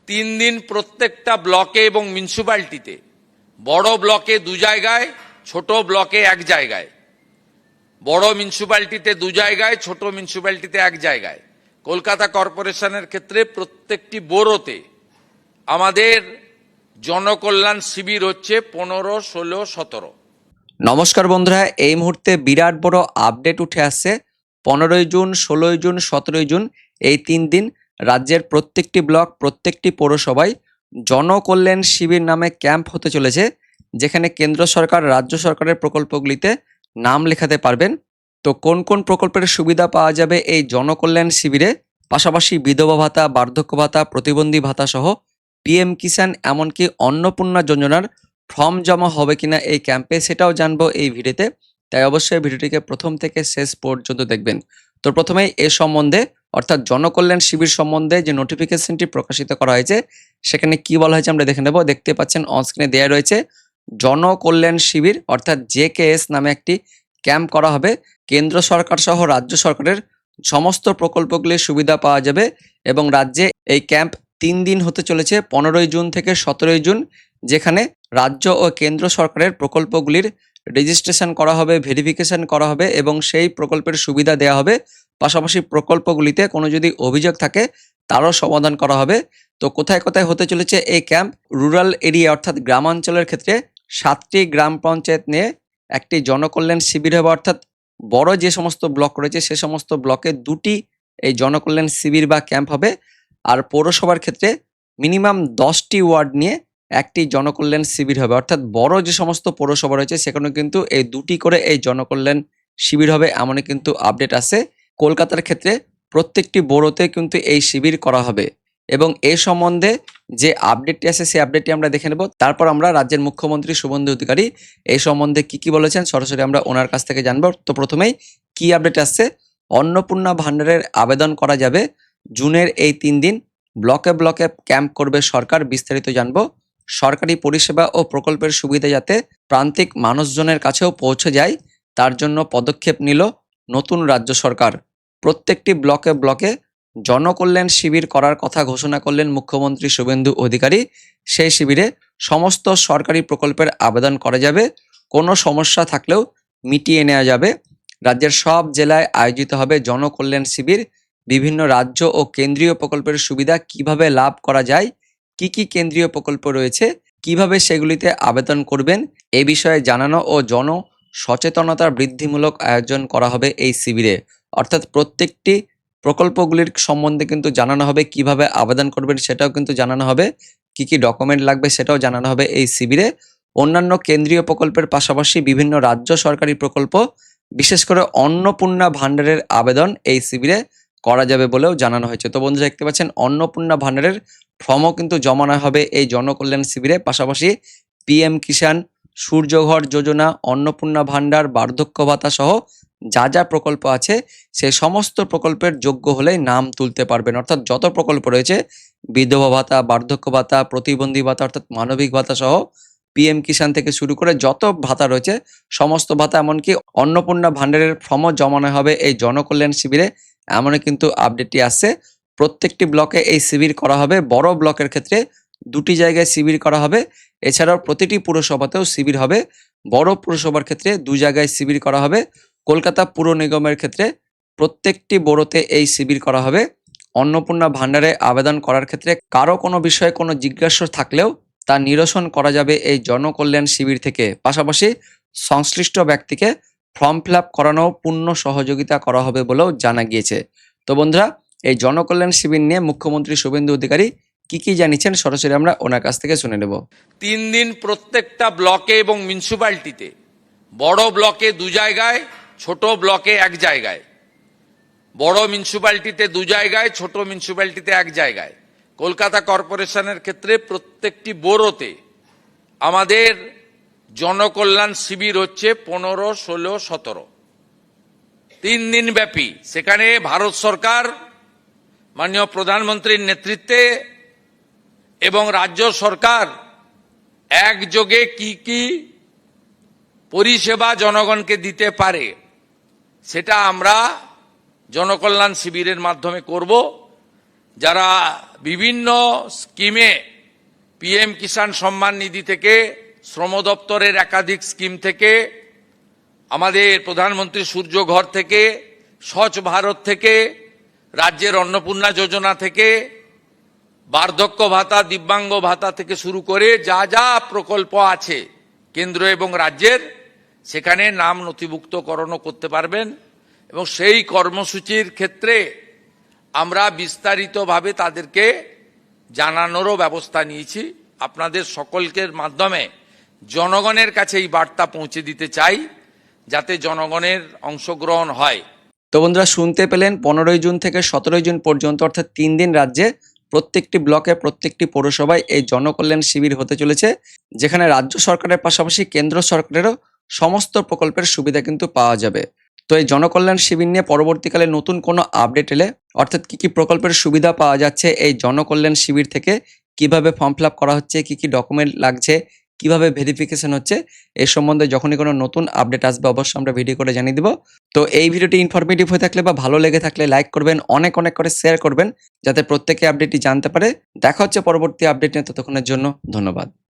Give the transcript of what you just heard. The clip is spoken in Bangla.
3 দিন প্রত্যেকটা ব্লকে এবং মিউনিসিপ্যালিটিতে, বড় ব্লকে 2 জায়গায়, ছোট ব্লকে 1 জায়গায়, বড় মিউনিসিপ্যালিটিতে 2 জায়গায়, ছোট মিউনিসিপ্যালিটিতে 1 জায়গায়, কলকাতা কর্পোরেশনের ক্ষেত্রে প্রত্যেকটি বোরোতে আমাদের জনকল্যাণ শিবির হচ্ছে 15, 16, 17। নমস্কার বন্ধুরা, এই মুহূর্তে বিরাট বড় আপডেট উঠে আসছে। 15ই জুন, 16ই জুন, 17ই জুন এই 3 দিন রাজ্যের প্রত্যেকটি ব্লক, প্রত্যেকটি পৌরসভায় জনকল্যাণ শিবির নামে ক্যাম্প হতে চলেছে, যেখানে কেন্দ্র সরকার, রাজ্য সরকারের প্রকল্পগুলিতে নাম লেখাতে পারবেন। তো কোন কোন প্রকল্পের সুবিধা পাওয়া যাবে এই জনকল্যাণ শিবিরে, পাশাপাশি বিধবা ভাতা, বার্ধক্য ভাতা, প্রতিবন্ধী ভাতা সহ পিএম কিষাণ এমনকি অন্নপূর্ণা যোজনার ফর্ম জমা হবে কিনা এই ক্যাম্পে, সেটাও জানবো এই ভিডিওতে। তাই অবশ্যই ভিডিওটিকে প্রথম থেকে শেষ পর্যন্ত দেখবেন। তো প্রথমেই এ সম্বন্ধে অর্থাৎ জনকল্যাণ শিবির সম্বন্ধে যে নোটিফিকেশনটি প্রকাশিত করা হয়েছে, সেখানে কি বলা হয়েছে আমরা দেখে নেব। দেখতে পাচ্ছেন অনস্ক্রিনে দেওয়া রয়েছে, জনকল্যাণ শিবির অর্থাৎ জেকেএস নামে একটি ক্যাম্প করা হবে। কেন্দ্র সরকার সহ রাজ্য সরকারের সমস্ত প্রকল্পগুলির সুবিধা পাওয়া যাবে এবং রাজ্যে এই ক্যাম্প 3 দিন হতে চলেছে, 15ই জুন থেকে 17ই জুন, যেখানে রাজ্য ও কেন্দ্র সরকারের প্রকল্পগুলির রেজিস্ট্রেশন করা হবে, ভেরিফিকেশন করা হবে এবং সেই প্রকল্পের সুবিধা দেওয়া হবে। পাশাপাশি প্রকল্পগুলিতে কোনো যদি অভিযোগ থাকে তারও সমাধান করা হবে। তো কোথায় কোথায় হতে চলেছে এই ক্যাম্প? রুরাল এরিয়া অর্থাৎ গ্রামাঞ্চলের ক্ষেত্রে 7টি গ্রাম পঞ্চায়েত নিয়ে একটি জনকল্যাণ শিবির হবে, অর্থাৎ বড় যে সমস্ত ব্লক রয়েছে সে সমস্ত ব্লকে 2টি এই জনকল্যাণ শিবির বা ক্যাম্প হবে। আর পৌরসভার ক্ষেত্রে মিনিমাম 10টি ওয়ার্ড নিয়ে একটি জনকল্যাণ শিবির হবে, অর্থাৎ বড় যে সমস্ত পৌরসভা রয়েছে সেখানে কিন্তু এই 2টি করে এই জনকল্যাণ শিবির হবে, এমনই কিন্তু আপডেট আছে। কলকাতার ক্ষেত্রে প্রত্যেকটি বড়োতে কিন্তু এই শিবির করা হবে এবং এই সম্বন্ধে যে আপডেটটি আছে সেই আপডেটটি আমরা দেখে নেব। তারপর আমরা রাজ্যের মুখ্যমন্ত্রী শুভেন্দু অধিকারী এই সম্বন্ধে কি বলেছেন সরাসরি আমরা ওনার কাছ থেকে জানবো। তো প্রথমেই কি আপডেট আসছে, অন্নপূর্ণা ভান্ডারের আবেদন করা যাবে জুনের এই 3 দিন, ব্লকে ব্লকে ক্যাম্প করবে সরকার, বিস্তারিত জানবো। সরকারি পরিষেবা ও প্রকল্পের সুবিধা যাতে প্রান্তিক মানুষজনের কাছেও পৌঁছে যায়, তার জন্য পদক্ষেপ নিল নতুন রাজ্য সরকার। প্রত্যেকটি ব্লকে ব্লকে জনকল্যাণ শিবির করার কথা ঘোষণা করলেন মুখ্যমন্ত্রী শুভেন্দু অধিকারী। সেই শিবিরে সমস্ত সরকারি প্রকল্পের আবেদন করা যাবে, কোনো সমস্যা থাকলেও মিটিয়ে নেওয়া যাবে। রাজ্যের সব জেলায় আয়োজিত হবে জনকল্যাণ শিবির। বিভিন্ন রাজ্য ও কেন্দ্রীয় প্রকল্পের সুবিধা কিভাবে লাভ করা যায়, কি কি কেন্দ্রীয় প্রকল্প রয়েছে, কিভাবে সেগুলিতে আবেদন করবেন, এ বিষয়ে জানানো ও জন সচেতনতা বৃদ্ধিমূলক আয়োজন করা হবে এই শিবিরে। অর্থাৎ প্রত্যেকটি প্রকল্পগুলির সম্বন্ধে কিন্তু জানানো হবে, কিভাবে আবেদন করবেন সেটাও কিন্তু জানানো হবে, কি কি ডকুমেন্ট লাগবে সেটাও জানানো হবে এই শিবিরে। অন্যান্য কেন্দ্রীয় প্রকল্পের পাশাপাশি বিভিন্ন রাজ্য সরকারি প্রকল্প, বিশেষ করে অন্নপূর্ণা ভান্ডারের আবেদন এই শিবিরে করা যাবে বলেও জানানো হয়েছে। তো বন্ধুরা দেখতে পাচ্ছেন অন্নপূর্ণা ভান্ডারের ফর্মও কিন্তু জমা নেওয়া হবে এই জনকল্যাণ শিবিরে। পাশাপাশি পিএম কিষাণ, সূর্যঘর যোজনা, অন্নপূর্ণা ভান্ডার, বার্ধক্য ভাতা সহ যা যা প্রকল্প আছে সেই সমস্ত প্রকল্পের যোগ্য হলেই নাম তুলতে পারবেন। অর্থাৎ যত প্রকল্প রয়েছে, বিধবা ভাতা, বার্ধক্য ভাতা, প্রতিবন্ধী ভাতা অর্থাৎ মানবিক ভাতা সহ পিএম কিষাণ থেকে শুরু করে যত ভাতা রয়েছে সমস্ত ভাতা, এমনকি অন্নপূর্ণা ভান্ডারের ফর্মও জমানো হবে এই জনকল্যাণ শিবিরে, এমনই কিন্তু আপডেটটি আসছে। প্রত্যেকটি ব্লকে এই শিবির করা হবে। বড় ব্লকের ক্ষেত্রে 2টি জায়গায় শিবির করা হবে, এছাড়াও প্রতিটি পুরসভাতেও শিবির হবে। বড় পুরসভার ক্ষেত্রে 2 জায়গায় শিবির করা হবে। কলকাতা পুর নিগমের ক্ষেত্রে প্রত্যেকটি বড়োতে এই শিবির করা হবে। অন্নপূর্ণা ভান্ডারে আবেদন করার ক্ষেত্রে কারো কোনো বিষয়ে কোনো জিজ্ঞাসা থাকলেও তা নিরসন করা যাবে এই জনকল্যাণ শিবির থেকে। পাশাপাশি সংশ্লিষ্ট ব্যক্তিকে ফর্ম ফিল আপ করানো পূর্ণ সহযোগিতা করা হবে বলেও জানা গিয়েছে। তো বন্ধুরা, এই জনকল্যাণ শিবির নিয়ে মুখ্যমন্ত্রী শুভেন্দু অধিকারী কি জানিয়েছেন সরাসরি আমরা ওনার কাছ থেকে শুনে নেব। 3 দিন প্রত্যেকটা ব্লকে এবং মিউনিসিপ্যালিটিতে, বড় ব্লকে 2 জায়গায়, ছোট ব্লকে 1 জায়গায়, বড় মিউনিসিপ্যালিটিতে 2 জায়গায়, ছোট মিউনিসিপ্যালিটিতে 1 জায়গায়, কলকাতা কর্পোরেশনের ক্ষেত্রে প্রত্যেকটি বড়োতে আমাদের জনকল্যাণ শিবির হচ্ছে 15, 16, 17, 3 দিন ব্যাপী। সেখানে ভারত সরকার মাননীয় প্রধানমন্ত্রীর নেতৃত্বে এবং রাজ্য সরকার একযোগে কি পরিষেবা জনগণকে দিতে পারে সেটা আমরা জনকল্যাণ শিবিরের মাধ্যমে করব। যারা বিভিন্ন স্কিমে পিএম কিষাণ সম্মান নিধি থেকে, শ্রম দপ্তরের একাধিক স্কিম থেকে, আমাদের প্রধানমন্ত্রী সূর্য ঘর থেকে, স্বচ্ছ ভারত থেকে, রাজ্যের অন্নপূর্ণা যোজনা থেকে, বার্ধক্য ভাতা, দিব্যাঙ্গ ভাতা থেকে শুরু করে যা যা প্রকল্প আছে কেন্দ্র এবং রাজ্যের, সেখানে নাম নথিভুক্তকরণও করতে পারবেন। এবং সেই কর্মসূচির ক্ষেত্রে আমরা বিস্তারিতভাবে তাদেরকে জানানোরও ব্যবস্থা নিয়েছি। আপনাদের সকলকের মাধ্যমে জনগণের কাছে এই বার্তা পৌঁছে দিতে চাই, যাতে জনগণের অংশগ্রহণ হয়। তো বন্ধুরা, শুনতে পেলেন 15ই জুন থেকে 17ই জুন পর্যন্ত অর্থাৎ 3 দিন রাজ্যে প্রত্যেকটি ব্লকে প্রত্যেকটি পৌরসভায় এই জনকল্যাণ শিবির হতে চলেছে, যেখানে রাজ্য সরকারের পাশাপাশি কেন্দ্র সরকারেরও সমস্ত প্রকল্পের সুবিধা কিন্তু পাওয়া যাবে। তো এই জনকল্যাণ শিবির নিয়ে পরবর্তীকালে নতুন কোনো আপডেট এলে, অর্থাৎ কি কি প্রকল্পের সুবিধা পাওয়া যাচ্ছে এই জনকল্যাণ শিবির থেকে, কিভাবে ফর্ম ফিল আপ করা হচ্ছে, কি কি ডকুমেন্ট লাগছে, কিভাবে ভেরিফিকেশন হচ্ছে, এই সম্বন্ধে যখনই কোনো নতুন আপডেট আসবে অবশ্যই আমরা ভিডিও করে জানিয়ে দিব। তো এই ভিডিওটি ইনফরমেটিভ হয়ে থাকলে বা ভালো লেগে থাকলে লাইক করবেন, অনেক অনেক করে শেয়ার করবেন, যাতে প্রত্যেকে আপডেটটি জানতে পারে। দেখা হচ্ছে পরবর্তী আপডেট নিয়ে, ততক্ষণের জন্য ধন্যবাদ।